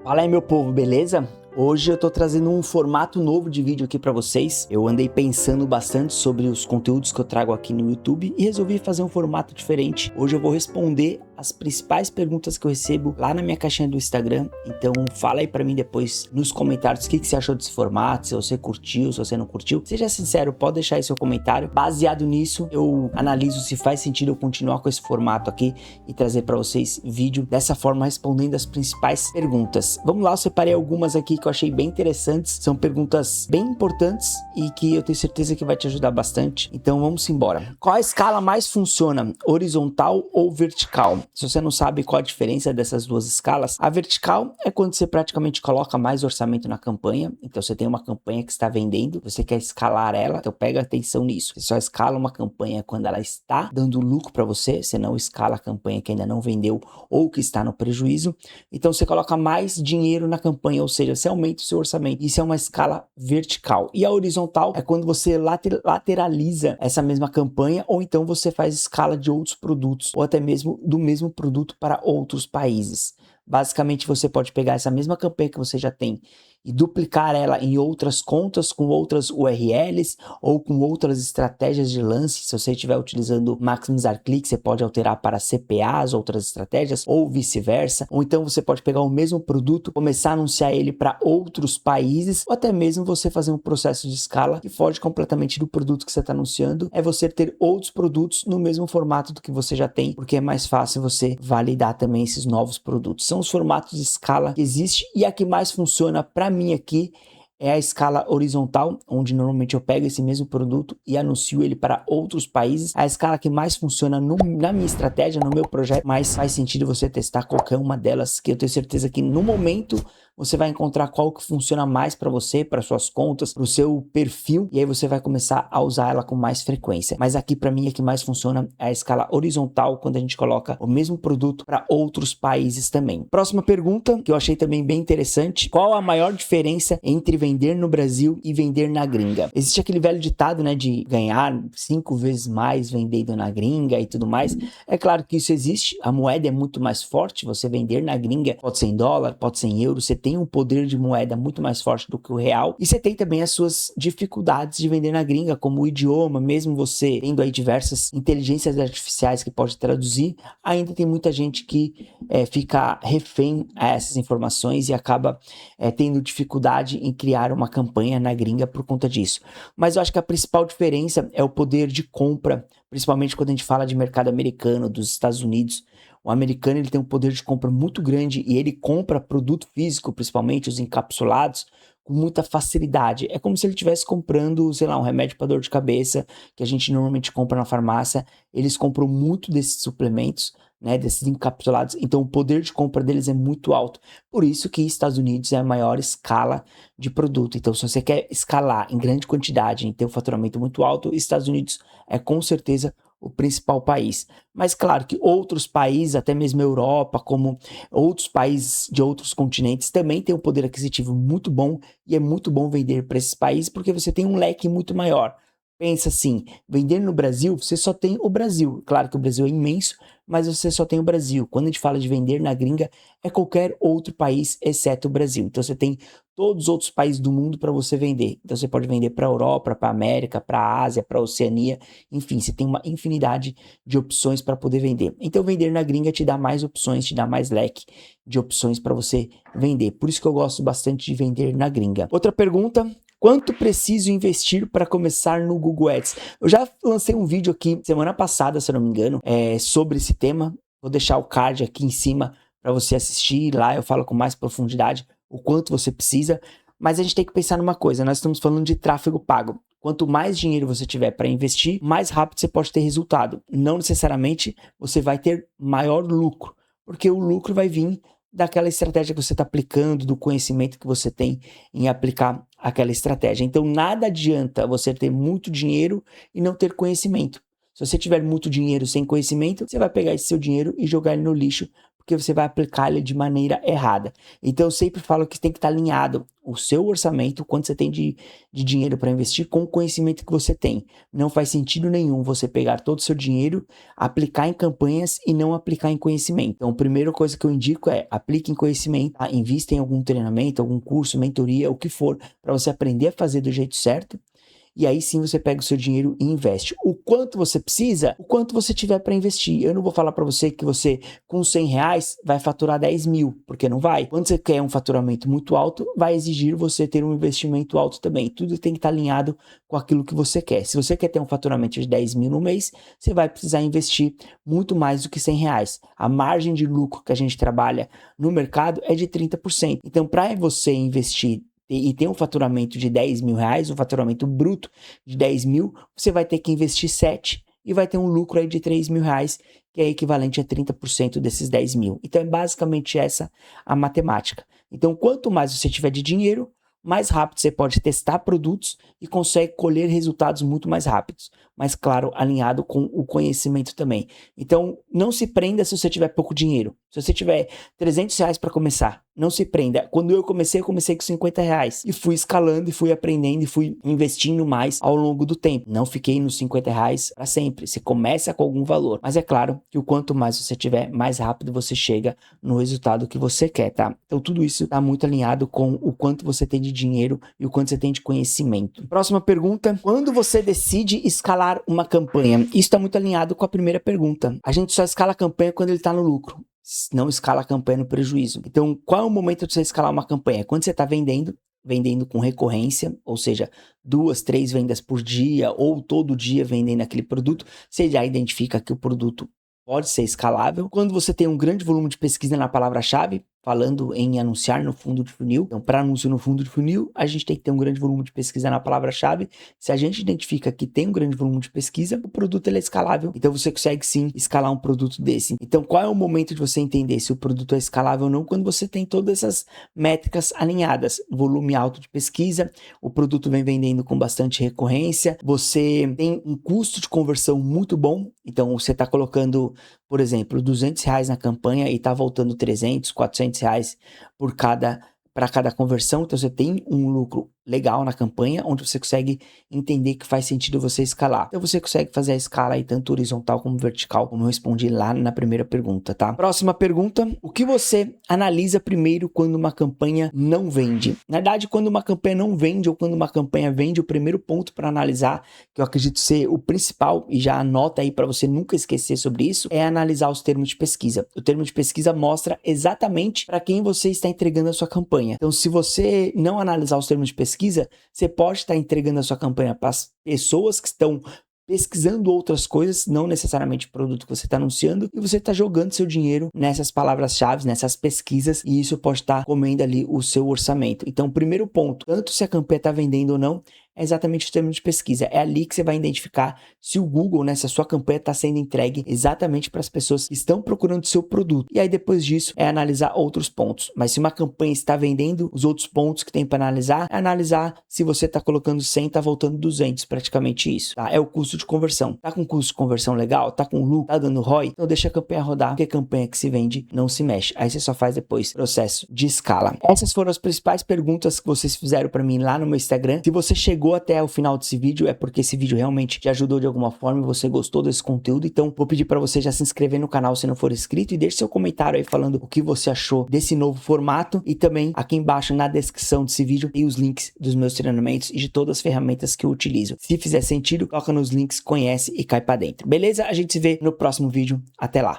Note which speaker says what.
Speaker 1: Fala aí, meu povo, beleza? Hoje eu tô trazendo um formato novo de vídeo aqui pra vocês. Eu andei pensando bastante sobre os conteúdos que eu trago aqui no YouTube e resolvi fazer um formato diferente. Hoje eu vou responder as principais perguntas que eu recebo lá na minha caixinha do Instagram. Então fala aí pra mim depois nos comentários o que você achou desse formato, se você curtiu, se você não curtiu. Seja sincero, pode deixar aí seu comentário. Baseado nisso, eu analiso se faz sentido eu continuar com esse formato aqui e trazer pra vocês vídeo dessa forma, respondendo as principais perguntas. Vamos lá, eu separei algumas aqui que eu achei bem interessantes, são perguntas bem importantes e que eu tenho certeza que vai te ajudar bastante. Então vamos embora. Qual a escala mais funciona, horizontal ou vertical? Se você não sabe qual a diferença dessas duas escalas, a vertical é quando você praticamente coloca mais orçamento na campanha. Então você tem uma campanha que está vendendo, você quer escalar ela, então pega atenção nisso. Você só escala uma campanha quando ela está dando lucro para você não escala a campanha que ainda não vendeu ou que está no prejuízo. Então você coloca mais dinheiro na campanha, ou seja, você aumenta o seu orçamento. Isso é uma escala vertical. E a horizontal é quando você lateraliza essa mesma campanha, ou então você faz escala de outros produtos, ou até mesmo do mesmo produto para outros países. Basicamente, você pode pegar essa mesma campanha que você já tem e duplicar ela em outras contas com outras URLs ou com outras estratégias de lance. Se você estiver utilizando maximizar clique, você pode alterar para CPAs, outras estratégias, ou vice-versa. Ou então você pode pegar o mesmo produto, começar a anunciar ele para outros países, ou até mesmo você fazer um processo de escala que foge completamente do produto que você está anunciando. É você ter outros produtos no mesmo formato do que você já tem, porque é mais fácil você validar também esses novos produtos. São os formatos de escala que existe, e a que mais funciona para mim aqui é a escala horizontal, onde normalmente eu pego esse mesmo produto e anuncio ele para outros países. A escala que mais funciona na minha estratégia, no meu projeto, mas faz sentido você testar qualquer uma delas, que eu tenho certeza que no momento você vai encontrar qual que funciona mais para você, para suas contas, para o seu perfil, e aí você vai começar a usar ela com mais frequência. Mas aqui para mim a que mais funciona é a escala horizontal, quando a gente coloca o mesmo produto para outros países também. Próxima pergunta, que eu achei também bem interessante: qual a maior diferença entre vender no Brasil e vender na gringa? Existe aquele velho ditado, né, de ganhar 5 vezes mais vendendo na gringa e tudo mais. É claro que isso existe, a moeda é muito mais forte, você vender na gringa pode ser em dólar, pode ser em euro, você tem um poder de moeda muito mais forte do que o real, e você tem também as suas dificuldades de vender na gringa, como o idioma. Mesmo você tendo aí diversas inteligências artificiais que pode traduzir, ainda tem muita gente que fica refém a essas informações e acaba tendo dificuldade em criar uma campanha na gringa por conta disso. Mas eu acho que a principal diferença é o poder de compra, principalmente quando a gente fala de mercado americano, dos Estados Unidos. O americano, ele tem um poder de compra muito grande e ele compra produto físico, principalmente os encapsulados, com muita facilidade. É como se ele estivesse comprando, sei lá, um remédio para dor de cabeça, que a gente normalmente compra na farmácia. Eles compram muito desses suplementos, né, desses encapsulados, então o poder de compra deles é muito alto. Por isso que Estados Unidos é a maior escala de produto. Então, se você quer escalar em grande quantidade, em ter um faturamento muito alto, Estados Unidos é com certeza o principal país. Mas claro que outros países, até mesmo a Europa, como outros países de outros continentes, também têm um poder aquisitivo muito bom, e é muito bom vender para esses países porque você tem um leque muito maior. Pensa assim, vender no Brasil, você só tem o Brasil. Claro que o Brasil é imenso, mas você só tem o Brasil. Quando a gente fala de vender na gringa, é qualquer outro país exceto o Brasil. Então você tem todos os outros países do mundo para você vender. Então você pode vender para a Europa, para a América, para a Ásia, para a Oceania, enfim, você tem uma infinidade de opções para poder vender. Então vender na gringa te dá mais opções, te dá mais leque de opções para você vender. Por isso que eu gosto bastante de vender na gringa. Outra pergunta: quanto preciso investir para começar no Google Ads? Eu já lancei um vídeo aqui semana passada, se eu não me engano, sobre esse tema. Vou deixar o card aqui em cima para você assistir. Lá eu falo com mais profundidade o quanto você precisa. Mas a gente tem que pensar numa coisa: nós estamos falando de tráfego pago. Quanto mais dinheiro você tiver para investir, mais rápido você pode ter resultado. Não necessariamente você vai ter maior lucro, porque o lucro vai vir daquela estratégia que você está aplicando, do conhecimento que você tem em aplicar aquela estratégia. Então nada adianta você ter muito dinheiro e não ter conhecimento. Se você tiver muito dinheiro sem conhecimento, você vai pegar esse seu dinheiro e jogar ele no lixo, porque você vai aplicar ele de maneira errada. Então eu sempre falo que tem que estar alinhado o seu orçamento, quanto você tem de dinheiro para investir, com o conhecimento que você tem. Não faz sentido nenhum você pegar todo o seu dinheiro, aplicar em campanhas e não aplicar em conhecimento. Então a primeira coisa que eu indico é aplique em conhecimento, tá? Invista em algum treinamento, algum curso, mentoria, o que for, para você aprender a fazer do jeito certo. E aí sim você pega o seu dinheiro e investe. O quanto você precisa, o quanto você tiver para investir. Eu não vou falar para você que você com R$100 vai faturar 10 mil, porque não vai. Quando você quer um faturamento muito alto, vai exigir você ter um investimento alto também. Tudo tem que estar alinhado com aquilo que você quer. Se você quer ter um faturamento de 10 mil no mês, você vai precisar investir muito mais do que R$100. A margem de lucro que a gente trabalha no mercado é de 30%. Então, para você investir e tem um faturamento de 10 mil reais, um faturamento bruto de 10 mil, você vai ter que investir 7 e vai ter um lucro aí de 3 mil reais, que é equivalente a 30% desses 10 mil. Então é basicamente essa a matemática. Então quanto mais você tiver de dinheiro, mais rápido você pode testar produtos e consegue colher resultados muito mais rápidos. Mas claro, alinhado com o conhecimento também. Então não se prenda se você tiver pouco dinheiro. Se você tiver R$300 para começar, não se prenda. Quando eu comecei com R$50 e fui escalando e fui aprendendo e fui investindo mais ao longo do tempo. Não fiquei nos R$50 para sempre. Você começa com algum valor. Mas é claro que o quanto mais você tiver, mais rápido você chega no resultado que você quer, tá? Então tudo isso está muito alinhado com o quanto você tem de dinheiro e o quanto você tem de conhecimento. Próxima pergunta: quando você decide escalar uma campanha? Isso está muito alinhado com a primeira pergunta. A gente só escala a campanha quando ele está no lucro. Não escala a campanha no prejuízo. Então, qual é o momento de você escalar uma campanha? Quando você está vendendo com recorrência, ou seja, 2, 3 vendas por dia ou todo dia vendendo aquele produto, você já identifica que o produto pode ser escalável. Quando você tem um grande volume de pesquisa na palavra-chave, falando em anunciar no fundo de funil. Então, para anúncio no fundo de funil, a gente tem que ter um grande volume de pesquisa na palavra-chave. Se a gente identifica que tem um grande volume de pesquisa, o produto ele é escalável. Então, você consegue sim escalar um produto desse. Então, qual é o momento de você entender se o produto é escalável ou não? Quando você tem todas essas métricas alinhadas. Volume alto de pesquisa, o produto vem vendendo com bastante recorrência, você tem um custo de conversão muito bom. Então, você está colocando, por exemplo, R$200 na campanha e está voltando 300, 400 reais para cada conversão. Então você tem um lucro legal na campanha, onde você consegue entender que faz sentido você escalar. Então você consegue fazer a escala aí tanto horizontal como vertical, como eu respondi lá na primeira pergunta, tá? Próxima pergunta: o que você analisa primeiro quando uma campanha não vende? Na verdade, quando uma campanha não vende ou quando uma campanha vende, o primeiro ponto para analisar, que eu acredito ser o principal, e já anota aí para você nunca esquecer sobre isso, é analisar os termos de pesquisa. O termo de pesquisa mostra exatamente para quem você está entregando a sua campanha. Então, se você não analisar os termos de pesquisa, você pode estar entregando a sua campanha para as pessoas que estão pesquisando outras coisas, não necessariamente o produto que você está anunciando, e você está jogando seu dinheiro nessas palavras-chave, nessas pesquisas, e isso pode estar comendo ali o seu orçamento. Então, primeiro ponto, tanto se a campanha está vendendo ou não, é exatamente o termo de pesquisa. É ali que você vai identificar se o Google, se a sua campanha está sendo entregue exatamente para as pessoas que estão procurando o seu produto. E aí, depois disso, é analisar outros pontos. Mas se uma campanha está vendendo, os outros pontos que tem para analisar, é analisar se você está colocando 100, está voltando 200, praticamente isso. Tá? É o custo de conversão. Tá com custo de conversão legal? Tá com lucro? Tá dando ROI? Então deixa a campanha rodar, porque a campanha que se vende não se mexe. Aí você só faz depois processo de escala. Essas foram as principais perguntas que vocês fizeram para mim lá no meu Instagram. Se você chegou até o final desse vídeo, é porque esse vídeo realmente te ajudou de alguma forma e você gostou desse conteúdo. Então vou pedir para você já se inscrever no canal se não for inscrito e deixe seu comentário aí falando o que você achou desse novo formato. E também aqui embaixo na descrição desse vídeo tem os links dos meus treinamentos e de todas as ferramentas que eu utilizo. Se fizer sentido, toca nos links, conhece e cai para dentro. Beleza? A gente se vê no próximo vídeo. Até lá!